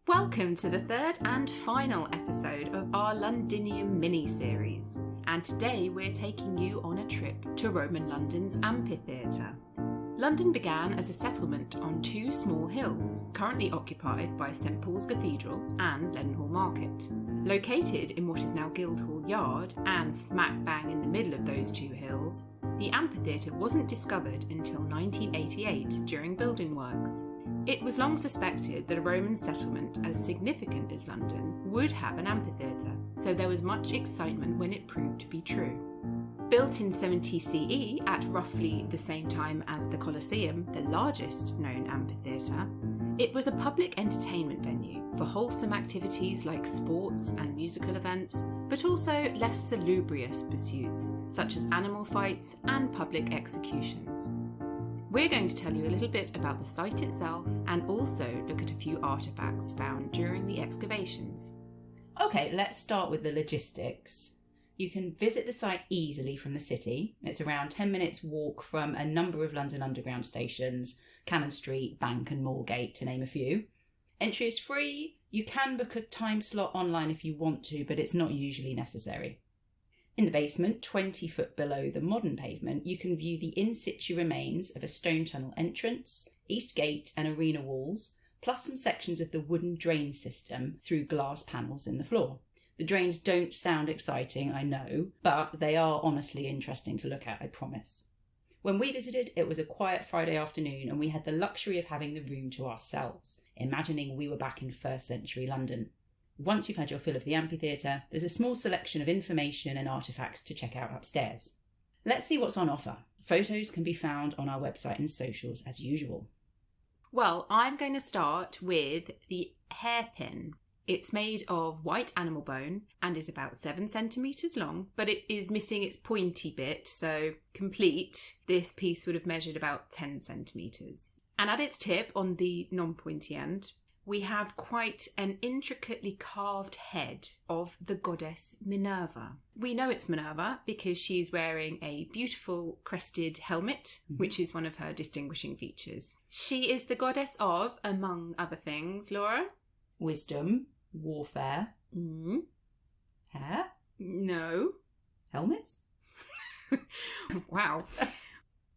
Welcome to the third and final episode of our Londinium mini-series, and today we're taking you on a trip to Roman London's Amphitheatre. London began as a settlement on two small hills, currently occupied by St Paul's Cathedral and Leadenhall Market. Located in what is now Guildhall Yard, and smack bang in the middle of those two hills, the amphitheatre wasn't discovered until 1988 during building works. It was long suspected that a Roman settlement as significant as London would have an amphitheatre, so there was much excitement when it proved to be true. Built in 70 CE at roughly the same time as the Colosseum, the largest known amphitheatre, it was a public entertainment venue for wholesome activities like sports and musical events, but also less salubrious pursuits such as animal fights and public executions. We're going to tell you a little bit about the site itself and also look at a few artefacts found during the excavations. Okay, let's start with the logistics. You can visit the site easily from the city. It's around 10 minutes walk from a number of London Underground stations, Cannon Street, Bank and Moorgate to name a few. Entry is free. You can book a time slot online if you want to, but it's not usually necessary. In the basement, 20 foot below the modern pavement, you can view the in-situ remains of a stone tunnel entrance, east gate and arena walls, plus some sections of the wooden drain system through glass panels in the floor. The drains don't sound exciting, I know, but they are honestly interesting to look at, I promise. When we visited, it was a quiet Friday afternoon and we had the luxury of having the room to ourselves, imagining we were back in first century London. Once you've had your fill of the amphitheatre, there's a small selection of information and artefacts to check out upstairs. Let's see what's on offer. Photos can be found on our website and socials as usual. Well, I'm going to start with the hairpin. It's made of white animal bone and is about 7 centimetres long, but it is missing its pointy bit, so complete, this piece would have measured about 10 centimetres. And at its tip, on the non-pointy end, we have quite an intricately carved head of the goddess Minerva. We know it's Minerva because she's wearing a beautiful crested helmet, which is one of her distinguishing features. She is the goddess of, among other things, Laura? Wisdom, warfare, hair? No. Helmets? Wow.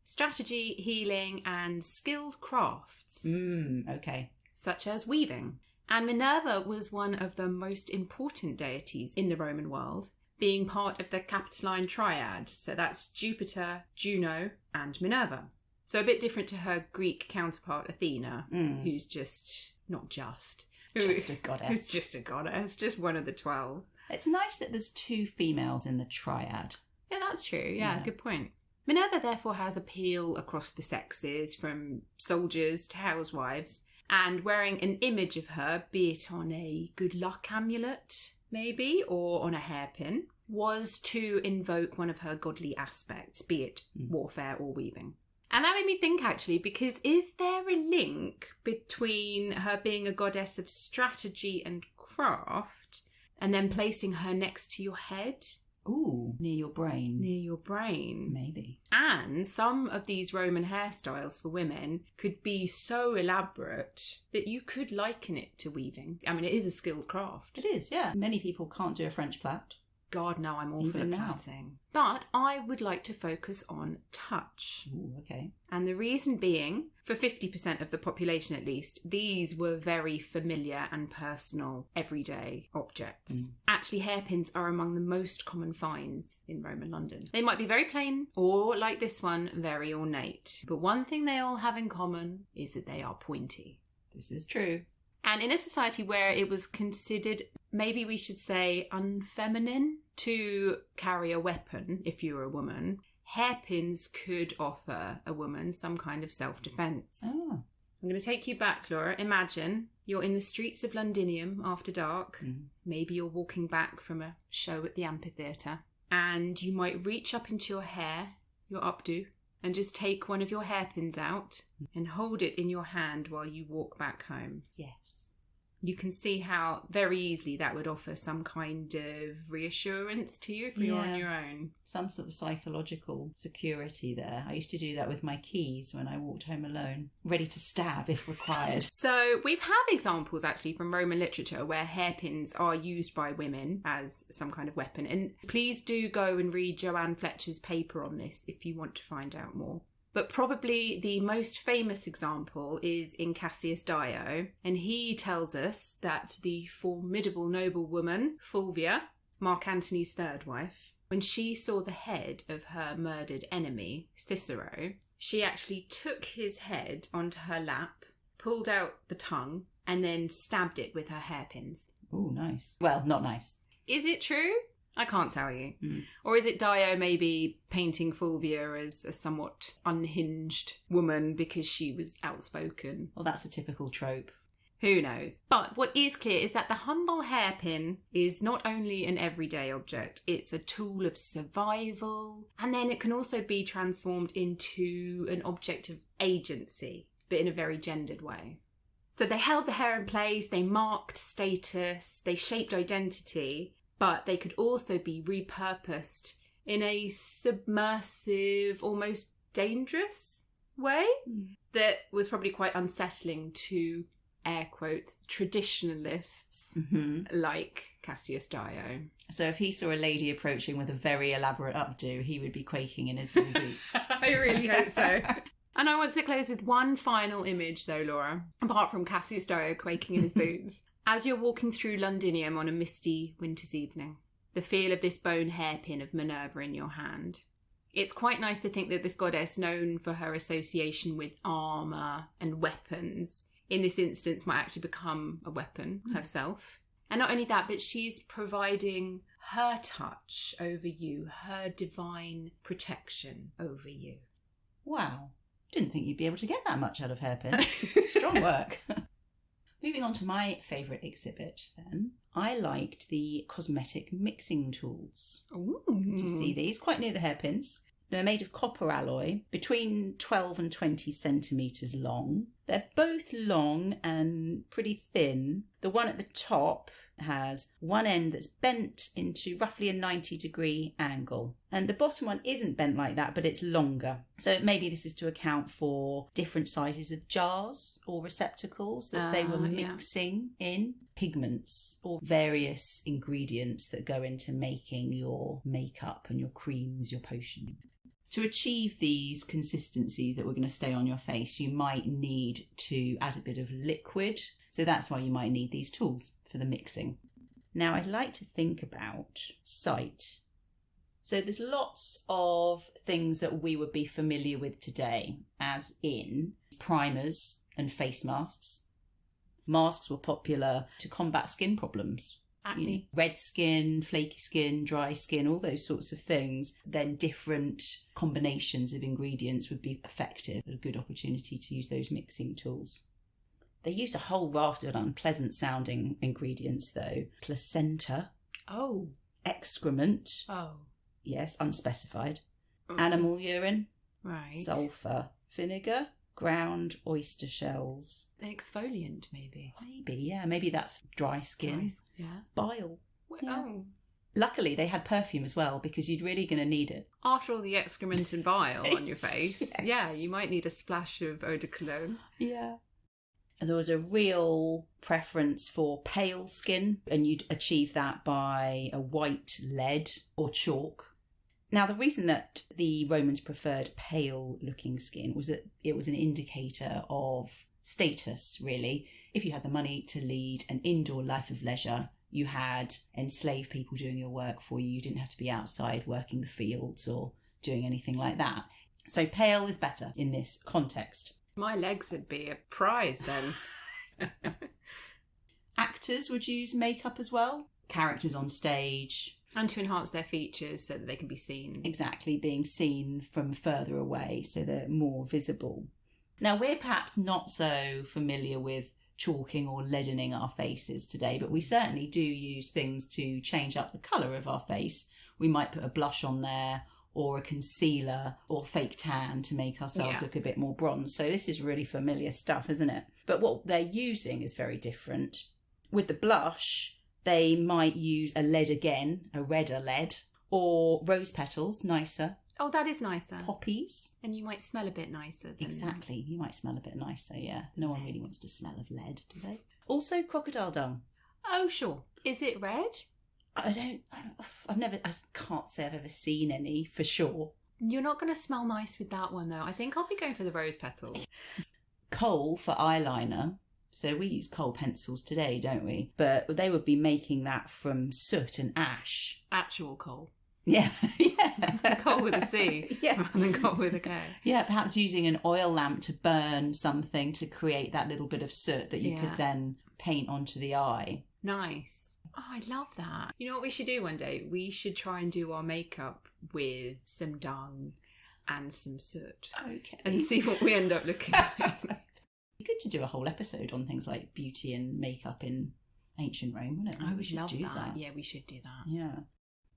Strategy, healing and skilled crafts. Okay. Such as weaving. And Minerva was one of the most important deities in the Roman world, being part of the Capitoline Triad. So that's Jupiter, Juno, and Minerva. So a bit different to her Greek counterpart Athena, who's just a goddess. Who's just a goddess, just one of the 12. It's nice that there's 2 females in the triad. Yeah, that's true. Yeah, good point. Minerva therefore has appeal across the sexes, from soldiers to housewives. And wearing an image of her, be it on a good luck amulet, maybe, or on a hairpin, was to invoke one of her godly aspects, be it warfare or weaving. And that made me think, actually, because is there a link between her being a goddess of strategy and craft, and then placing her next to your head? Ooh, near your brain. Near your brain. Maybe. And some of these Roman hairstyles for women could be so elaborate that you could liken it to weaving. I mean, it is a skilled craft. It is, yeah. Many people can't do a French plait. God, no, I'm awful Even at now. plaiting. But I would like to focus on touch. Ooh, okay. And the reason being, for 50% of the population at least, these were very familiar and personal, everyday objects. Actually, hairpins are among the most common finds in Roman London. They might be very plain, or like this one, very ornate. But one thing they all have in common is that they are pointy. This is true. And in a society where it was considered, maybe we should say, unfeminine to carry a weapon if you were a woman, hairpins could offer a woman some kind of self-defence. Oh. I'm going to take you back, Laura. Imagine you're in the streets of Londinium after dark. Maybe you're walking back from a show at the amphitheatre, and you might reach up into your hair, your updo, and just take one of your hairpins out and hold it in your hand while you walk back home. Yes. You can see how very easily that would offer some kind of reassurance to you if you're on your own. Some sort of psychological security there. I used to do that with my keys when I walked home alone, ready to stab if required. So we've had examples actually from Roman literature where hairpins are used by women as some kind of weapon. And please do go and read Joanne Fletcher's paper on this if you want to find out more. But probably the most famous example is in Cassius Dio, and he tells us that the formidable noblewoman, Fulvia, Mark Antony's third wife, when she saw the head of her murdered enemy, Cicero, she actually took his head onto her lap, pulled out the tongue, and then stabbed it with her hairpins. Oh, nice. Well, not nice. Is it true? I can't tell you. Or is it Dio maybe painting Fulvia as a somewhat unhinged woman because she was outspoken? Well, that's a typical trope. Who knows? But what is clear is that the humble hairpin is not only an everyday object, it's a tool of survival, and then it can also be transformed into an object of agency, but in a very gendered way. So they held the hair in place, they marked status, they shaped identity, but they could also be repurposed in a submersive, almost dangerous way that was probably quite unsettling to, air quotes, traditionalists like Cassius Dio. So if he saw a lady approaching with a very elaborate updo, he would be quaking in his little boots. I really hope so. And I want to close with one final image though, Laura, apart from Cassius Dio quaking in his boots. As you're walking through Londinium on a misty winter's evening, the feel of this bone hairpin of Minerva in your hand. It's quite nice to think that this goddess, known for her association with armour and weapons, in this instance might actually become a weapon herself. And not only that, but she's providing her touch over you, her divine protection over you. Wow. Didn't think you'd be able to get that much out of hairpins. Strong work. Moving on to my favourite exhibit then. I liked the cosmetic mixing tools. Ooh. Did you see these? Quite near the hairpins. They're made of copper alloy, between 12 and 20 centimetres long. They're both long and pretty thin. The one at the top has one end that's bent into roughly a 90-degree angle. And the bottom one isn't bent like that, but it's longer. So maybe this is to account for different sizes of jars or receptacles that they were mixing in. Pigments or various ingredients that go into making your makeup and your creams, your potion. To achieve these consistencies that were going to stay on your face, you might need to add a bit of liquid. So that's why you might need these tools for the mixing. Now, I'd like to think about sight. So there's lots of things that we would be familiar with today, as in primers and face masks. Masks were popular to combat skin problems. Acne. Red skin, flaky skin, dry skin, all those sorts of things. Then different combinations of ingredients would be effective. A good opportunity to use those mixing tools. They used a whole raft of unpleasant sounding ingredients though. Placenta. Oh. Excrement. Oh. Yes, unspecified. Animal urine. Right. Sulphur. Vinegar. Ground oyster shells. An exfoliant, maybe. Maybe, yeah. Maybe that's dry skin. Yeah. Bile. Well, Yeah. Oh. Luckily, they had perfume as well because you're really going to need it. After all the excrement and bile on your face, Yes. yeah, you might need a splash of eau de cologne. Yeah. There was a real preference for pale skin, and you'd achieve that by a white lead or chalk. Now, the reason that the Romans preferred pale-looking skin was that it was an indicator of status, really. If you had the money to lead an indoor life of leisure, you had enslaved people doing your work for you. You didn't have to be outside working the fields or doing anything like that. So pale is better in this context. My legs would be a prize then. Actors would use makeup as well. Characters on stage. And to enhance their features so that they can be seen. Exactly, being seen from further away so they're more visible. Now, we're perhaps not so familiar with chalking or leadening our faces today, but we certainly do use things to change up the colour of our face. We might put a blush on there or a concealer or fake tan to make ourselves look a bit more bronze. So this is really familiar stuff, isn't it? But what they're using is very different. With the blush, they might use a lead again, a redder lead, or rose petals, nicer. Oh, that is nicer. Poppies. And you might smell a bit nicer. Exactly. You might smell a bit nicer, yeah. No one really wants to smell of lead, do they? Also, crocodile dung. Oh, sure. Is it red? I can't say I've ever seen any for sure. You're not going to smell nice with that one, though. I think I'll be going for the rose petals. Kohl for eyeliner. So we use Kohl pencils today, don't we? But they would be making that from soot and ash. Actual coal. Yeah. Yeah. Coal with a C. Yeah. Rather than coal with a K. Yeah, perhaps using an oil lamp to burn something to create that little bit of soot that you could then paint onto the eye. Nice. Oh, I love that. You know what we should do one day? We should try and do our makeup with some dung and some soot. Okay. And see what we end up looking like. It'd be good to do a whole episode on things like beauty and makeup in ancient Rome, wouldn't it? I would love do that. Yeah, we should do that. Yeah.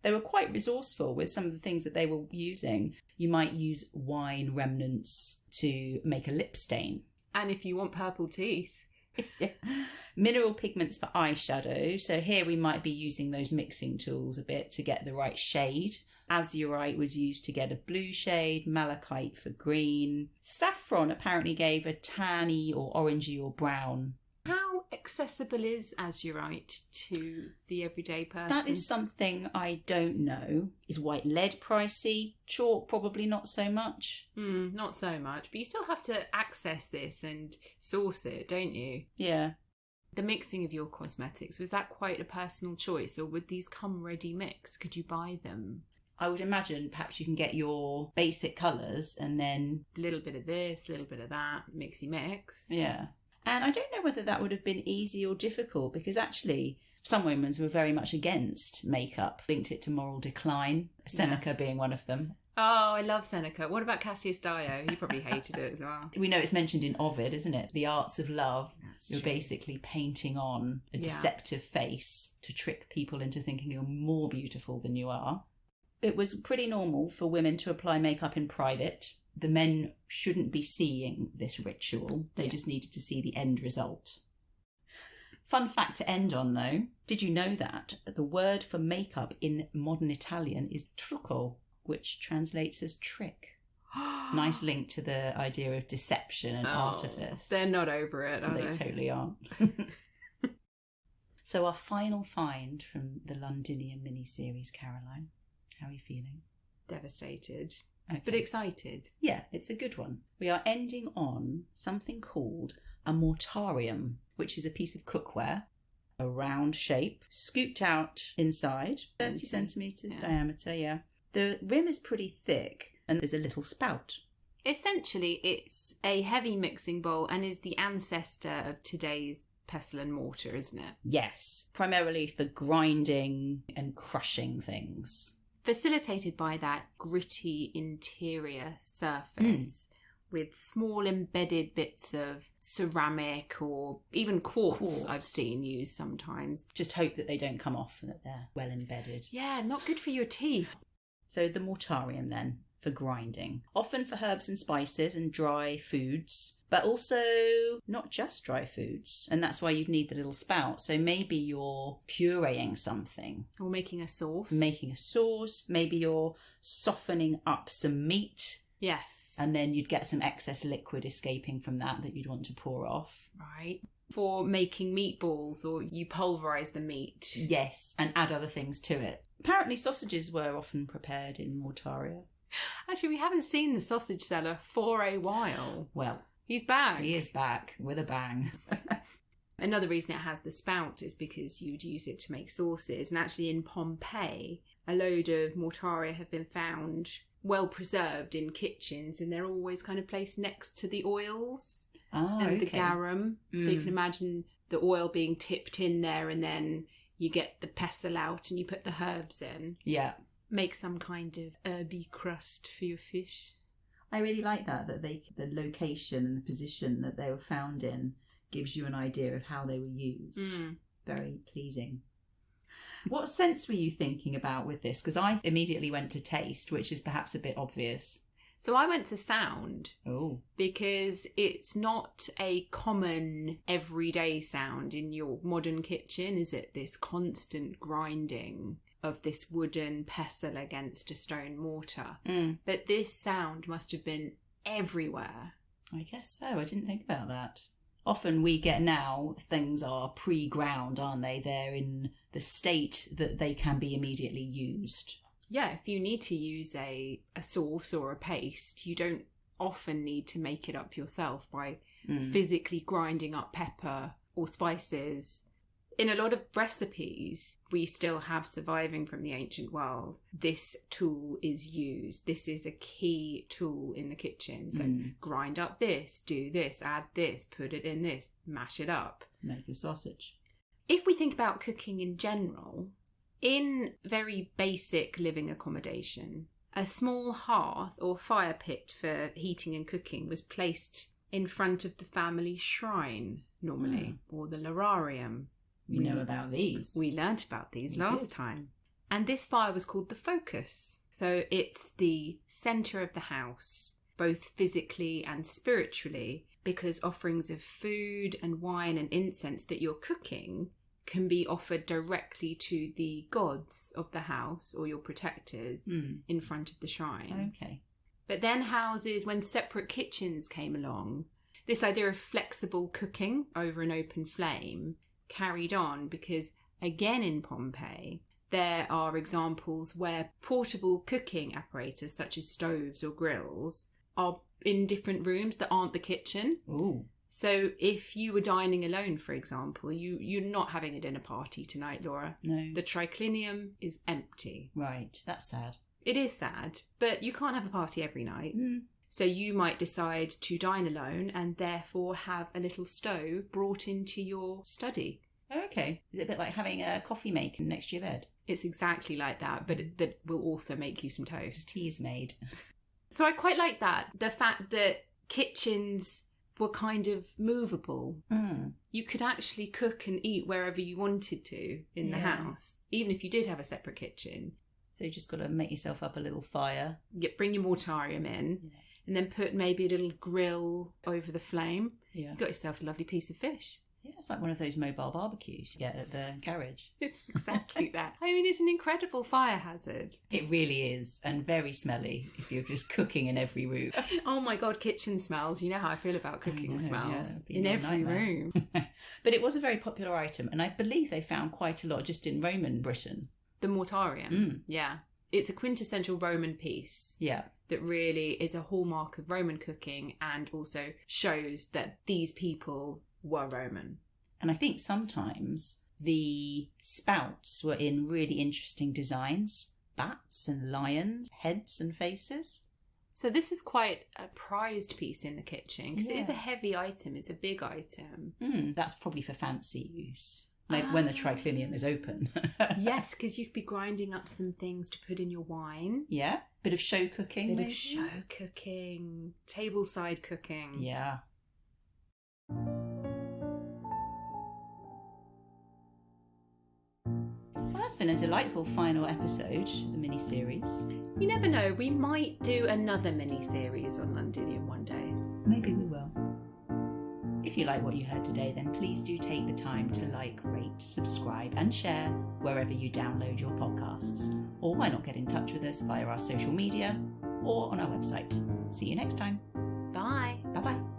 They were quite resourceful with some of the things that they were using. You might use wine remnants to make a lip stain. And if you want purple teeth. Mineral pigments for eyeshadow. So here we might be using those mixing tools a bit to get the right shade. Azurite was used to get a blue shade, malachite for green. Saffron apparently gave a tanny or orangey or brown. How accessible is azurite to the everyday person? That is something I don't know. Is white lead pricey? Chalk probably not so much. Not so much. But you still have to access this and source it, don't you? Yeah. The mixing of your cosmetics, was that quite a personal choice, or would these come ready mixed? Could you buy them? I would imagine perhaps you can get your basic colours and then... a little bit of this, a little bit of that, mixy mix. Yeah. And I don't know whether that would have been easy or difficult, because actually some women were very much against makeup, linked it to moral decline, Seneca being one of them. Oh, I love Seneca. What about Cassius Dio? He probably hated it as well. We know it's mentioned in Ovid, isn't it? The arts of love. You're basically painting on a deceptive face to trick people into thinking you're more beautiful than you are. It was pretty normal for women to apply makeup in private. The men shouldn't be seeing this ritual. They just needed to see the end result. Fun fact to end on, though. Did you know that the word for makeup in modern Italian is trucco, which translates as trick? Nice link to the idea of deception and artifice. They're not over it, are they? They totally aren't. So our final find from the Londinium miniseries, Caroline. How are you feeling? Devastated. Okay. But excited. Yeah, it's a good one. We are ending on something called a mortarium, which is a piece of cookware, a round shape, scooped out inside, 30 centimetres diameter, yeah. The rim is pretty thick and there's a little spout. Essentially, it's a heavy mixing bowl and is the ancestor of today's pestle and mortar, isn't it? Yes, primarily for grinding and crushing things. Facilitated by that gritty interior surface with small embedded bits of ceramic or even quartz. I've seen used sometimes. Just hope that they don't come off and that they're well embedded. Yeah, not good for your teeth. So the mortarium then, for grinding. Often for herbs and spices and dry foods, but also not just dry foods. And that's why you'd need the little spout. So maybe you're pureeing something. Or making a sauce. Maybe you're softening up some meat. Yes. And then you'd get some excess liquid escaping from that you'd want to pour off. Right. For making meatballs, or you pulverise the meat. Yes, and add other things to it. Apparently sausages were often prepared in mortaria. Actually, we haven't seen the sausage seller for a while. Well, he's back. He is back with a bang. Another reason it has the spout is because you'd use it to make sauces. And actually in Pompeii, a load of mortaria have been found well preserved in kitchens, and they're always kind of placed next to the oils and the garum. So you can imagine the oil being tipped in there, and then you get the pestle out and you put the herbs in. Yeah. Make some kind of herby crust for your fish. I really like that the location and the position that they were found in gives you an idea of how they were used. Very pleasing. What sense were you thinking about with this? Because I immediately went to taste, which is perhaps a bit obvious. So I went to sound Oh. because it's not a common everyday sound in your modern kitchen, is it? This constant grinding of this wooden pestle against a stone mortar. But this sound must have been everywhere. I guess so. I didn't think about that. Often we get now, things are pre-ground, aren't they? They're in the state that they can be immediately used. Yeah, if you need to use a sauce or a paste, you don't often need to make it up yourself by physically grinding up pepper or spices. In a lot of recipes we still have surviving from the ancient world, this tool is used. This is a key tool in the kitchen. So grind up this, do this, add this, put it in this, mash it up. Make a sausage. If we think about cooking in general, in very basic living accommodation, a small hearth or fire pit for heating and cooking was placed in front of the family shrine normally, or the lararium. We know about these. We learnt about these last time. And this fire was called the focus. So it's the centre of the house, both physically and spiritually, because offerings of food and wine and incense that you're cooking can be offered directly to the gods of the house or your protectors in front of the shrine. Okay. But then houses, when separate kitchens came along, this idea of flexible cooking over an open flame carried on, because again in Pompeii there are examples where portable cooking apparatus such as stoves or grills are in different rooms that aren't the kitchen. Ooh. So if you were dining alone, for example, you're not having a dinner party tonight, Laura. No. The triclinium is empty. Right, that's sad. It is sad, but you can't have a party every night. So you might decide to dine alone and therefore have a little stove brought into your study. Okay. Is it a bit like having a coffee maker next to your bed? It's exactly like that, but that will also make you some toast. Tea's made. So I quite like that. The fact that kitchens were kind of movable. You could actually cook and eat wherever you wanted to in the house, even if you did have a separate kitchen. So you just got to make yourself up a little fire. Bring your mortarium in and then put maybe a little grill over the flame. Yeah. You got yourself a lovely piece of fish. Yeah, it's like one of those mobile barbecues you get at the garage. It's exactly that. I mean, it's an incredible fire hazard. It really is, and very smelly if you're just cooking in every room. Oh my God, kitchen smells. You know how I feel about cooking smells. Yeah, in every room. But it was a very popular item, and I believe they found quite a lot just in Roman Britain. The mortarium, yeah. It's a quintessential Roman piece. Yeah. That really is a hallmark of Roman cooking and also shows that these people were Roman. And I think sometimes the spouts were in really interesting designs. Bats and lions, heads and faces. So this is quite a prized piece in the kitchen because it is a heavy item. It's a big item. That's probably for fancy use. Like when the triclinium is open. Yes, because you could be grinding up some things to put in your wine. Yeah. Bit of show cooking. Bit of show cooking. Tableside cooking. Yeah. Well, that's been a delightful final episode of the mini-series. You never know, we might do another mini-series on Londinium one day. Maybe we will. If you like what you heard today, then please do take the time to like, rate, subscribe and share wherever you download your podcasts. Or why not get in touch with us via our social media or on our website. See you next time. Bye. Bye-bye.